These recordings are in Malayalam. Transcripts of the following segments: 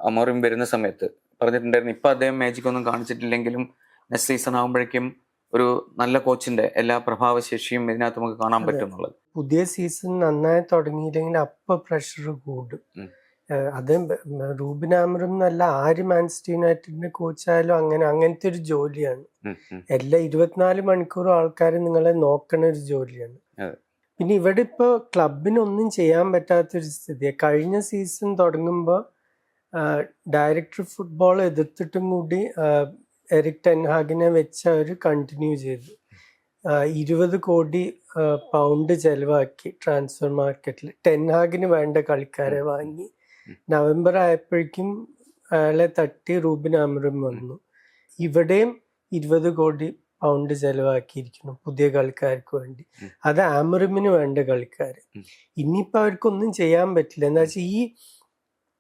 അമോറിം വരുന്ന സമയത്ത് പറഞ്ഞിട്ടുണ്ടായിരുന്നു, ഇപ്പൊ അദ്ദേഹം മാജിക് ഒന്നും കാണിച്ചിട്ടില്ലെങ്കിലും നെക്സ്റ്റ് സീസൺ ആകുമ്പോഴേക്കും ഒരു നല്ല കോച്ചിന്റെ എല്ലാ പ്രഭാവശേഷിയും ഇതിനകത്ത് നമുക്ക് കാണാൻ പറ്റും എന്നുള്ളത്. പുതിയ സീസൺ നന്നായി തുടങ്ങിയില്ലെങ്കിൽ അപ്പൊ പ്രഷർ കൂടും. അത് റൂബിൻ ആമറും എന്നല്ല, ആര് മാഞ്ചസ്റ്റർ യുണൈറ്റഡിന്റെ കോച്ചായാലും അങ്ങനത്തെ ഒരു ജോലിയാണ്. എല്ലാ 24 മണിക്കൂറും ആൾക്കാർ നിങ്ങളെ നോക്കണ ഒരു ജോലിയാണ്. പിന്നെ ഇവിടെ ഇപ്പൊ ക്ലബിനൊന്നും ചെയ്യാൻ പറ്റാത്തൊരു സ്ഥിതിയാണ്. കഴിഞ്ഞ സീസൺ തുടങ്ങുമ്പോൾ ഡയറക്ടർ ഫുട്ബോൾ എതിർത്തിട്ടും കൂടി എറിക് ടെൻ ഹാഗിനെ വെച്ച് അവർ കണ്ടിന്യൂ ചെയ്തു. 20 കോടി പൗണ്ട് ചെലവാക്കി ട്രാൻസ്ഫർ മാർക്കറ്റിൽ ടെൻ ഹാഗിന് വേണ്ട കളിക്കാരെ വാങ്ങി. നവംബർ ആയപ്പോഴേക്കും അയാളെ തട്ടി റൂബിൻ ആമറും വന്നു. ഇവിടെയും 20 കോടി പൗണ്ട് ചെലവാക്കിയിരിക്കുന്നു പുതിയ കളിക്കാർക്ക് വേണ്ടി. അത് ആമറിമിന് വേണ്ട കളിക്കാർ. ഇനിയിപ്പോൾ അവർക്കൊന്നും ചെയ്യാൻ പറ്റില്ല. എന്താ വെച്ചാൽ ഈ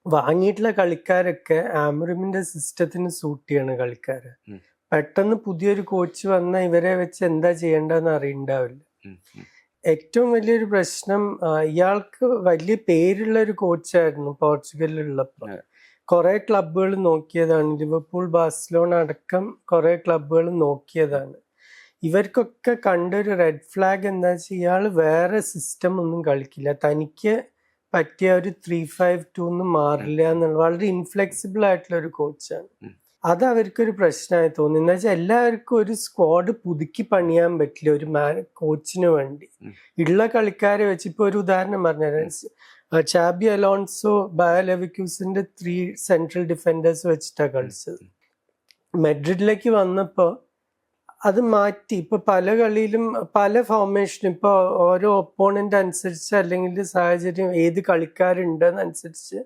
വാങ്ങിയിട്ടുള്ള കളിക്കാരൊക്കെ ആമറിമിന്റെ സിസ്റ്റത്തിന് സൂട്ട് ചെയ്യണ കളിക്കാര്. പെട്ടെന്ന് പുതിയൊരു കോച്ച് വന്നാൽ ഇവരെ വെച്ച് എന്താ ചെയ്യേണ്ടതെന്ന് അറിയണ്ടാവില്ല. ഏറ്റവും വലിയൊരു പ്രശ്നം, ഇയാൾക്ക് വലിയ പേരുള്ള ഒരു കോച്ചായിരുന്നു പോർച്ചുഗലിലുള്ളപ്പോൾ. കുറെ ക്ലബുകൾ നോക്കിയതാണ്, ലിവർപൂൾ, ബാഴ്സലോണ അടക്കം കുറെ ക്ലബുകൾ നോക്കിയതാണ്. ഇവർക്കൊക്കെ കണ്ടൊരു റെഡ് ഫ്ലാഗ് എന്താ വെച്ചാൽ ഇയാൾ വേറെ സിസ്റ്റം ഒന്നും കളിക്കില്ല, തനിക്ക് പറ്റിയ ഒരു 3-5-2 മാറില്ല എന്നുള്ള വളരെ ഇൻഫ്ലെക്സിബിൾ ആയിട്ടുള്ള ഒരു കോച്ചാണ്. അത് അവർക്കൊരു പ്രശ്നമായി തോന്നി. എന്ന് വെച്ചാൽ എല്ലാവർക്കും ഒരു സ്ക്വാഡ് പുതുക്കി പണിയാൻ പറ്റില്ല ഒരു കോച്ചിന് വേണ്ടി. ഉള്ള കളിക്കാരെ വെച്ച് ഇപ്പൊ ഒരു ഉദാഹരണം പറഞ്ഞുതരാം. ചാബി അലോൺസോ ബയർ ലെവർകൂസന്റെ 3 സെൻട്രൽ ഡിഫൻഡേഴ്സ് വെച്ചിട്ടാണ് കളിച്ചത്. മെഡ്രിഡിലേക്ക് വന്നപ്പോ അത് മാറ്റി. ഇപ്പൊ പല കളിയിലും പല ഫോർമേഷനും, ഇപ്പൊ ഓരോ ഒപ്പോണന്റ് അനുസരിച്ച് അല്ലെങ്കിൽ സാഹചര്യം ഏത് കളിക്കാരുണ്ടെന്നനുസരിച്ച്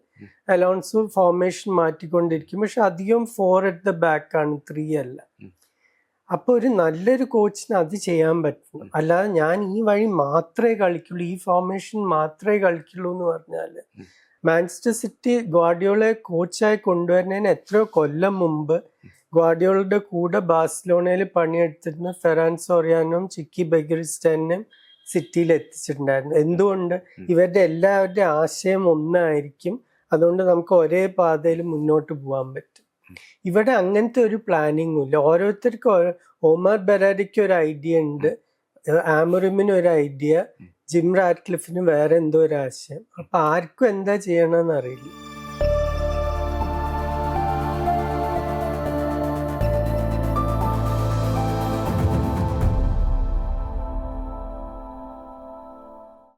അലോൺസോ ഫോർമേഷൻ മാറ്റിക്കൊണ്ടിരിക്കും. പക്ഷെ അധികം 4 at the back ആണ്, 3 അല്ല. അപ്പൊ ഒരു നല്ലൊരു കോച്ചിന് അത് ചെയ്യാൻ പറ്റും. അല്ലാതെ ഞാൻ ഈ വഴി മാത്രമേ കളിക്കുള്ളൂ, ഈ ഫോർമേഷൻ മാത്രമേ കളിക്കുള്ളൂ എന്ന് പറഞ്ഞാല്, മാഞ്ചസ്റ്റർ സിറ്റി ഗ്വാർഡിയോളയെ കോച്ചായി കൊണ്ടുവരുന്നതിന് എത്രയോ കൊല്ലം മുമ്പ് ഗ്വാർഡിയോളയുടെ കൂടെ ബാഴ്സലോണയിൽ പണിയെടുത്തിരുന്ന ഫെറാൻ സോറിയാനും ചിക്കി ബെഗിറിസ്റ്റാനും സിറ്റിയിൽ എത്തിച്ചിട്ടുണ്ടായിരുന്നു. എന്തുകൊണ്ട്? ഇവരുടെ എല്ലാവരുടെയും ആശയം ഒന്നായിരിക്കും, അതുകൊണ്ട് നമുക്ക് ഒരേ പാതയിൽ മുന്നോട്ട് പോകാൻ പറ്റും. ഇവിടെ അങ്ങനത്തെ ഒരു പ്ലാനിങ്ങും ഇല്ല. ഓരോരുത്തർക്കും ഒമർ ബെരാരിക്ക് ഒരു ഐഡിയ ഉണ്ട്, ആമറിമിന് ഒരു ഐഡിയ, ജിം റാറ്റ്ക്ലിഫിന് വേറെ എന്തോ ഒരു ആശയം. അപ്പൊ ആർക്കും എന്താ ചെയ്യണമെന്ന് അറിയില്ല.